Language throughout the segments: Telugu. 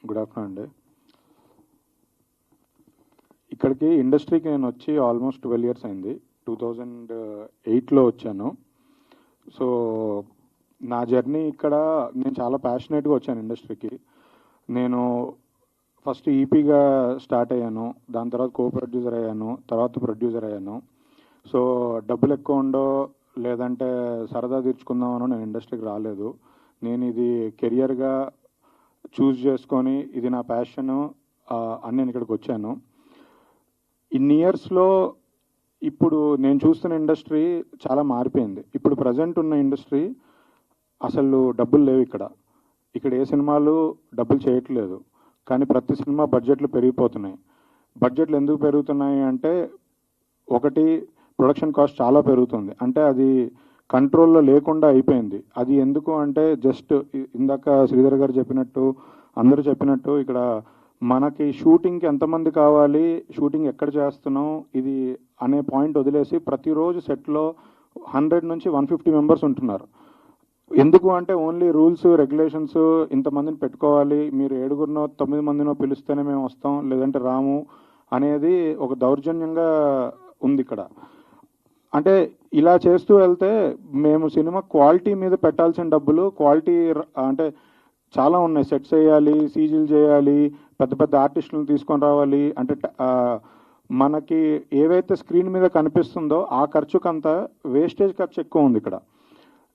గుడ్ ఆఫ్టర్నూన్ అండి. ఇక్కడికి ఇండస్ట్రీకి నేను వచ్చి ఆల్మోస్ట్ 12 years అయింది. 2008లో వచ్చాను. సో నా జర్నీ ఇక్కడ నేను చాలా ప్యాషనేట్గా వచ్చాను ఇండస్ట్రీకి. నేను ఫస్ట్ ఈపీగా స్టార్ట్ అయ్యాను, దాని తర్వాత కో ప్రొడ్యూసర్ అయ్యాను, తర్వాత ప్రొడ్యూసర్ అయ్యాను. సో డబ్బులు ఎక్కువ ఉండో లేదంటే సరదా తీర్చుకుందామనో నేను ఇండస్ట్రీకి రాలేదు. నేను ఇది కెరియర్గా చూస్ చేసుకొని ఇది నా ప్యాషను అని నేను ఇక్కడికి వచ్చాను. ఇన్ని ఇయర్స్లో ఇప్పుడు నేను చూస్తున్న ఇండస్ట్రీ చాలా మారిపోయింది. ఇప్పుడు ప్రజెంట్ ఉన్న ఇండస్ట్రీ అసలు డబ్బులు లేవు ఇక్కడ ఏ సినిమాలు డబ్బులు చేయట్లేదు. కానీ ప్రతి సినిమా బడ్జెట్లు పెరిగిపోతున్నాయి. బడ్జెట్లు ఎందుకు పెరుగుతున్నాయి అంటే, ఒకటి ప్రొడక్షన్ కాస్ట్ చాలా పెరుగుతుంది, అంటే అది కంట్రోల్లో లేకుండా అయిపోయింది. అది ఎందుకు అంటే జస్ట్ ఇందాక శ్రీధర్ గారు చెప్పినట్టు, అందరూ చెప్పినట్టు, ఇక్కడ మనకి షూటింగ్కి ఎంతమంది కావాలి, షూటింగ్ ఎక్కడ చేస్తున్నాం ఇది అనే పాయింట్ వదిలేసి ప్రతిరోజు సెట్లో 100 నుంచి 150 మెంబర్స్ ఉంటున్నారు. ఎందుకు అంటే ఓన్లీ రూల్స్ రెగ్యులేషన్స్, ఇంతమందిని పెట్టుకోవాలి, మీరు 7గురినో 9 మందినో పిలిస్తేనే మేము వస్తాం లేదంటే రాము అనేది ఒక దౌర్జన్యంగా ఉంది ఇక్కడ. అంటే ఇలా చేస్తూ వెళ్తే మేము సినిమా క్వాలిటీ మీద పెట్టాల్సిన డబ్బులు, క్వాలిటీ అంటే చాలా ఉన్నాయి. సెట్స్ వేయాలి, సీజీలు చేయాలి, పెద్ద పెద్ద ఆర్టిస్టులను తీసుకొని రావాలి. అంటే మనకి ఏవైతే స్క్రీన్ మీద కనిపిస్తుందో ఆ ఖర్చుకంతా వేస్టేజ్ ఖర్చు ఎక్కువ ఉంది ఇక్కడ.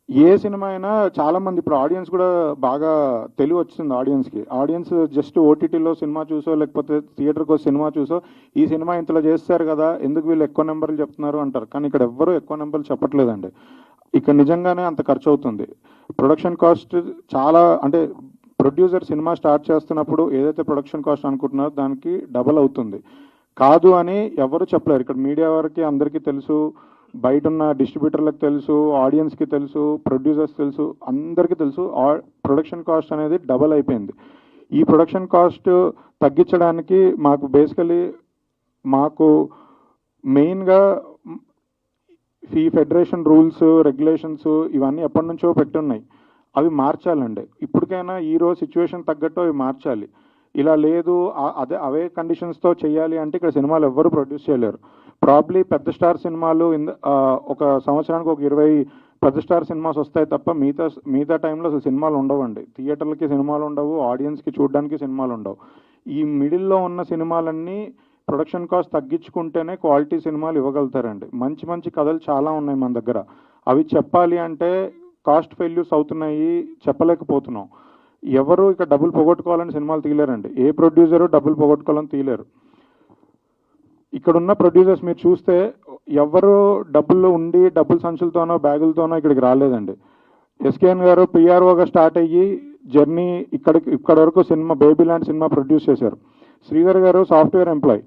ఏ సినిమా అయినా చాలామంది ఇప్పుడు ఆడియన్స్ కూడా బాగా తెలివి వచ్చింది ఆడియన్స్ జస్ట్ ఓటీటీలో సినిమా చూసో లేకపోతే థియేటర్కి సినిమా చూసో ఈ సినిమా ఇంతలో చేస్తారు కదా, ఎందుకు వీళ్ళు ఎక్కువ నెంబర్లు చెప్తున్నారు అంటారు. కానీ ఇక్కడ ఎవ్వరూ ఎక్కువ నెంబర్లు చెప్పట్లేదండి. ఇక్కడ నిజంగానే అంత ఖర్చు అవుతుంది. ప్రొడక్షన్ కాస్ట్ చాలా, అంటే ప్రొడ్యూసర్ సినిమా స్టార్ట్ చేస్తున్నప్పుడు ఏదైతే ప్రొడక్షన్ కాస్ట్ అనుకుంటున్నారో దానికి డబల్ అవుతుంది. కాదు అని ఎవరు చెప్పలేరు. ఇక్కడ మీడియా వారికి అందరికీ తెలుసు, బయట ఉన్న డిస్ట్రిబ్యూటర్లకు తెలుసు, ఆడియన్స్కి తెలుసు, ప్రొడ్యూసర్స్ తెలుసు, అందరికీ తెలుసు. ప్రొడక్షన్ కాస్ట్ అనేది డబల్ అయిపోయింది. ఈ ప్రొడక్షన్ కాస్ట్ తగ్గించడానికి మాకు మెయిన్గా ఈ ఫెడరేషన్ రూల్స్ రెగ్యులేషన్స్ ఇవన్నీ ఎప్పటి నుంచో పెట్టున్నాయి, అవి మార్చాలండి. ఇప్పటికైనా ఈరోజు సిచ్యువేషన్ తగ్గట్టు అవి మార్చాలి. ఇలా లేదు అవే కండిషన్స్తో చేయాలి అంటే ఇక్కడ సినిమాలు ఎవ్వరూ ప్రొడ్యూస్ చేయలేరు. ప్రాబ్లీ పెద్ద స్టార్ సినిమాలు ఒక సంవత్సరానికి ఒక 20 పెద్ద స్టార్ సినిమాస్ వస్తాయి తప్ప మిగతా టైంలో అసలు సినిమాలు ఉండవండి. థియేటర్లకి సినిమాలు ఉండవు, ఆడియన్స్కి చూడడానికి సినిమాలు ఉండవు. ఈ మిడిల్లో ఉన్న సినిమాలన్నీ ప్రొడక్షన్ కాస్ట్ తగ్గించుకుంటేనే క్వాలిటీ సినిమాలు ఇవ్వగలుగుతారండి. మంచి మంచి కథలు చాలా ఉన్నాయి మన దగ్గర. అవి చెప్పాలి అంటే కాస్ట్ ఫెయిల్యూర్స్ అవుతున్నాయి, చెప్పలేకపోతున్నాం. ఎవరు ఇక్కడ డబ్బులు పోగొట్టుకోవాలని సినిమాలు తీయలేరండి. ఏ ప్రొడ్యూసరు డబ్బులు పోగొట్టుకోవాలని తీయలేరు. ఇక్కడున్న ప్రొడ్యూసర్స్ మీరు చూస్తే ఎవరు డబ్బులు ఉండి డబ్బుల సంచులతోనో బ్యాగులతోనో ఇక్కడికి రాలేదండి. ఎస్కేఎన్ గారు పిఆర్ఓగా స్టార్ట్ అయ్యి జర్నీ ఇక్కడ వరకు సినిమా బేబీ లాంటి సినిమా ప్రొడ్యూస్ చేశారు. శ్రీధర్ గారు సాఫ్ట్వేర్ ఎంప్లాయ్,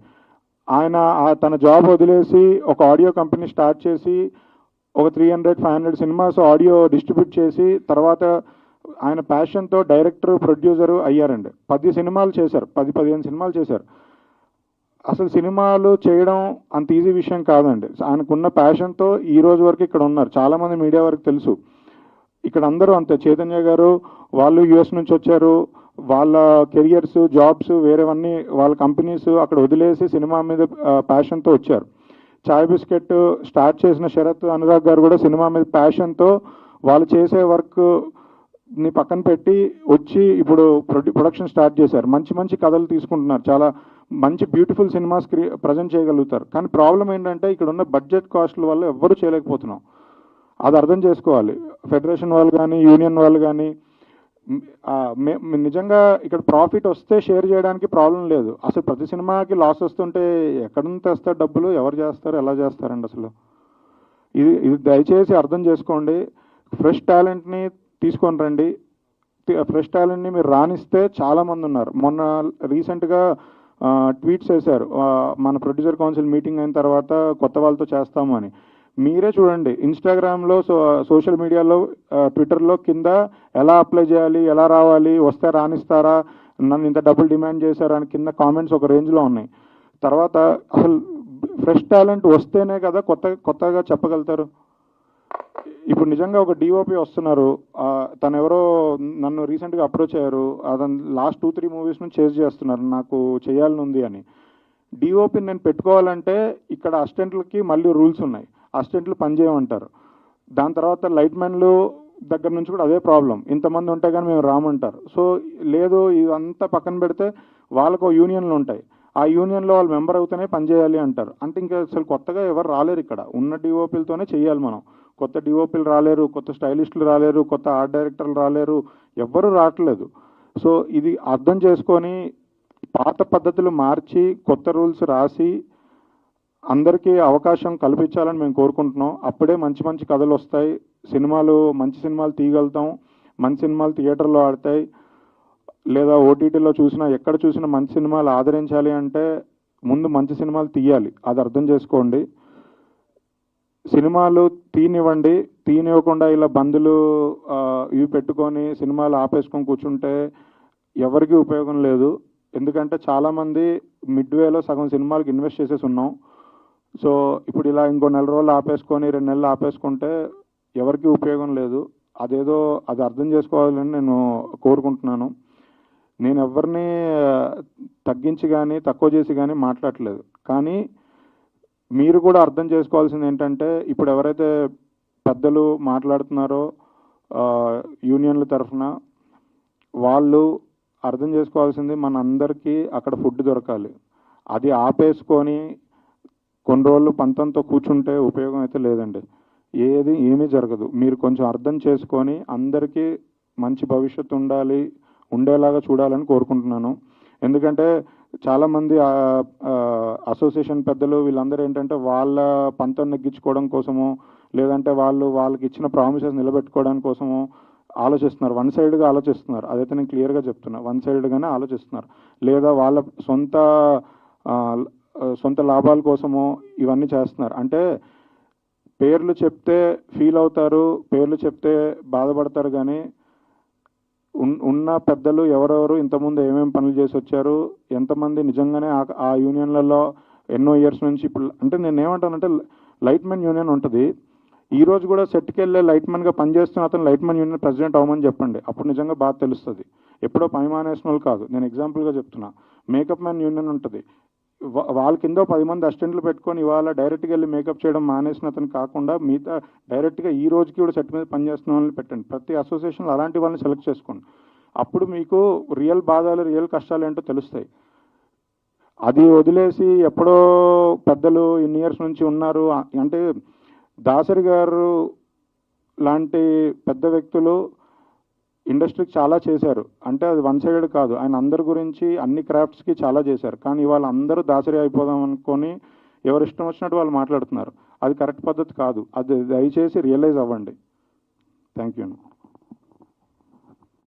ఆయన తన జాబ్ వదిలేసి ఒక ఆడియో కంపెనీ స్టార్ట్ చేసి ఒక 300-500 సినిమాస్ ఆడియో డిస్ట్రిబ్యూట్ చేసి తర్వాత ఆయన ప్యాషన్తో డైరెక్టర్ ప్రొడ్యూసరు అయ్యారండి. 10 సినిమాలు చేశారు, 10-15 సినిమాలు చేశారు. అసలు సినిమాలు చేయడం అంత ఈజీ విషయం కాదండి. ఆయనకున్న ప్యాషన్తో ఈ రోజు వరకు ఇక్కడ ఉన్నారు. చాలామంది మీడియా వరకు తెలుసు. ఇక్కడ అందరూ అంతే. చైతన్య గారు వాళ్ళు యుఎస్ నుంచి వచ్చారు, వాళ్ళ కెరియర్స్ జాబ్స్ వేరేవన్నీ వాళ్ళ కంపెనీస్ అక్కడ వదిలేసి సినిమా మీద ప్యాషన్తో వచ్చారు. చాయ్ బిస్కెట్ స్టార్ట్ చేసిన శరత్ అనురాగ్ గారు కూడా సినిమా మీద ప్యాషన్తో వాళ్ళు చేసే వర్క్ని పక్కన పెట్టి వచ్చి ఇప్పుడు ప్రొడక్షన్ స్టార్ట్ చేశారు. మంచి మంచి కథలు తీసుకుంటున్నారు, చాలా మంచి బ్యూటిఫుల్ సినిమాస్ ప్రజెంట్ చేయగలుగుతారు. కానీ ప్రాబ్లం ఏంటంటే ఇక్కడ ఉన్న బడ్జెట్ కాస్ట్ల వల్ల ఎవ్వరూ చేయలేకపోతున్నాం. అది అర్థం చేసుకోవాలి. ఫెడరేషన్ వాళ్ళు కానీ యూనియన్ వాళ్ళు కానీ నిజంగా ఇక్కడ ప్రాఫిట్ వస్తే షేర్ చేయడానికి ప్రాబ్లం లేదు. అసలు ప్రతి సినిమాకి లాస్ వస్తుంటే ఎక్కడ నుంచి తెస్తారు డబ్బులు, ఎవరు చేస్తారు, ఎలా చేస్తారండి అసలు? ఇది దయచేసి అర్థం చేసుకోండి. ఫ్రెష్ టాలెంట్ని తీసుకొని రండి. ఫ్రెష్ టాలెంట్ని మీరు రాణిస్తే చాలామంది ఉన్నారు. మొన్న రీసెంట్గా ట్వీట్స్ వేశారు, మన ప్రొడ్యూసర్ కౌన్సిల్ మీటింగ్ అయిన తర్వాత కొత్త వాళ్ళతో చేస్తాము అని. మీరే చూడండి, ఇన్స్టాగ్రామ్లో, సోషల్ మీడియాలో, ట్విట్టర్లో కింద ఎలా అప్లై చేయాలి, ఎలా రావాలి, వస్తే రాణిస్తారా, నన్ను ఇంత డబ్బులు డిమాండ్ చేశారా అని కింద కామెంట్స్ ఒక రేంజ్లో ఉన్నాయి. తర్వాత అసలు ఫ్రెష్ టాలెంట్ వస్తేనే కదా కొత్తగా చెప్పగలుగుతారు. ఇప్పుడు నిజంగా ఒక డిఓపి వస్తున్నారు, తను ఎవరో నన్ను రీసెంట్గా అప్రోచ్ అయ్యారు, అతను లాస్ట్ 2-3 మూవీస్ నుంచి చేజ్ చేస్తున్నారు నాకు చేయాలని ఉంది అని. డిఓపిని నేను పెట్టుకోవాలంటే ఇక్కడ అసిస్టెంట్లకి మళ్ళీ రూల్స్ ఉన్నాయి, అసిస్టెంట్లు పనిచేయమంటారు. దాని తర్వాత లైట్ మ్యాన్లు దగ్గర నుంచి కూడా అదే ప్రాబ్లం, ఇంతమంది ఉంటే కానీ మేము రామంటారు. సో లేదు, ఇదంతా పక్కన పెడితే వాళ్ళకు యూనియన్లు ఉంటాయి, ఆ యూనియన్లో వాళ్ళు మెంబర్ అవుతూనే పనిచేయాలి అంటారు. అంటే ఇంకా అసలు కొత్తగా ఎవరు రాలేరు, ఇక్కడ ఉన్న డిఓపీలతోనే చేయాలి మనం. కొత్త డిఓపీలు రాలేరు, కొత్త స్టైలిస్టులు రాలేరు, కొత్త ఆర్ట్ డైరెక్టర్లు రాలేరు, ఎవ్వరూ రావట్లేదు. సో ఇది అర్థం చేసుకొని పాత పద్ధతులు మార్చి కొత్త రూల్స్ రాసి అందరికీ అవకాశం కల్పించాలని మేము కోరుకుంటున్నాం. అప్పుడే మంచి మంచి కథలు వస్తాయి, మంచి సినిమాలు తీయగలుగుతాం, మంచి సినిమాలు థియేటర్లో ఆడతాయి, లేదా ఓటీటీలో చూసినా ఎక్కడ చూసినా మంచి సినిమాలు ఆదరించాలి అంటే ముందు మంచి సినిమాలు తీయాలి, అది అర్థం చేసుకోండి. సినిమాలు తీనివ్వకుండా ఇలా బందులు ఇవి పెట్టుకొని సినిమాలు ఆపేసుకొని కూర్చుంటే ఎవరికి ఉపయోగం లేదు. ఎందుకంటే చాలామంది మిడ్వేలో సగం సినిమాలకు ఇన్వెస్ట్ చేసేసి ఉన్నాం. సో ఇప్పుడు ఇలా ఇంకో 4 రోజులు ఆపేసుకొని 2 నెలలు ఆపేసుకుంటే ఎవరికి ఉపయోగం లేదు. అది అర్థం చేసుకోవాలని నేను కోరుకుంటున్నాను. నేను ఎవరిని తగ్గించి కానీ తక్కువ చేసి కానీ మాట్లాడట్లేదు, కానీ మీరు కూడా అర్థం చేసుకోవాల్సింది ఏంటంటే ఇప్పుడు ఎవరైతే పెద్దలు మాట్లాడుతున్నారో యూనియన్ల తరఫున, వాళ్ళు అర్థం చేసుకోవాల్సింది మన అందరికీ అక్కడ ఫుడ్ దొరకాలి. అది ఆపేసుకొని కొన్ని రోజులు పంతంతో కూర్చుంటే ఉపయోగం అయితే లేదండి, ఏమీ జరగదు. మీరు కొంచెం అర్థం చేసుకొని అందరికీ మంచి భవిష్యత్తు ఉండేలాగా చూడాలని కోరుకుంటున్నాను. ఎందుకంటే చాలామంది అసోసియేషన్ పెద్దలు వీళ్ళందరూ ఏంటంటే వాళ్ళ పంతం నెగ్గించుకోవడం కోసమో లేదంటే వాళ్ళకి ఇచ్చిన ప్రామిసెస్ నిలబెట్టుకోవడానికి కోసమో ఆలోచిస్తున్నారు, వన్ సైడ్గా ఆలోచిస్తున్నారు. అదైతే నేను క్లియర్గా చెప్తున్నా, వన్ సైడ్గానే ఆలోచిస్తున్నారు. లేదా వాళ్ళ సొంత లాభాల కోసమో ఇవన్నీ చేస్తున్నారు. అంటే పేర్లు చెప్తే ఫీల్ అవుతారు, పేర్లు చెప్తే బాధపడతారు, కానీ ఉన్న పెద్దలు ఎవరెవరు ఇంతకుముందు ఏమేమి పనులు చేసి వచ్చారు, ఎంతమంది నిజంగానే ఆ యూనియన్లలో ఎన్నో ఇయర్స్ నుంచి. ఇప్పుడు అంటే నేను ఏమంటానంటే లైట్ మ్యాన్ యూనియన్ ఉంటుంది, ఈ రోజు కూడా సెట్కి వెళ్ళే లైట్ మ్యాన్గా పనిచేస్తున్న అతను లైట్ మ్యాన్ యూనియన్ ప్రెసిడెంట్ అవ్వమని చెప్పండి, అప్పుడు నిజంగా బాగా తెలుస్తుంది. ఎప్పుడో పని మానేసిన వాళ్ళు కాదు, నేను ఎగ్జాంపుల్గా చెప్తున్నా. మేకప్ మ్యాన్ యూనియన్ ఉంటుంది, వాళ్ళ కింద 10 మంది అసిస్టెంట్లు పెట్టుకొని ఇవాళ డైరెక్ట్గా వెళ్ళి మేకప్ చేయడం మానేసిన అతను కాకుండా మిగతా డైరెక్ట్గా ఈ రోజుకి కూడా సెట్ మీద పనిచేస్తున్న వాళ్ళని పెట్టండి. ప్రతి అసోసియేషన్లో అలాంటి వాళ్ళని సెలెక్ట్ చేసుకోండి, అప్పుడు మీకు రియల్ బాధలు రియల్ కష్టాలు ఏంటో తెలుస్తాయి. అది వదిలేసి ఎప్పుడో పెద్దలు ఇన్ని ఇయర్స్ నుంచి ఉన్నారు అంటే, దాసరి గారు లాంటి పెద్ద వ్యక్తులు ఇండస్ట్రీకి చాలా చేశారు. అంటే అది వన్ సైడెడ్ కాదు, ఆయన అందరి గురించి అన్ని క్రాఫ్ట్స్కి చాలా చేశారు. కానీ ఇవాళ అందరూ దాసరి అయిపోదాం అనుకొని ఎవరు ఇష్టం వచ్చినట్టు వాళ్ళు మాట్లాడుతున్నారు, అది కరెక్ట్ పద్ధతి కాదు. అది దయచేసి రియలైజ్ అవ్వండి. Thank you.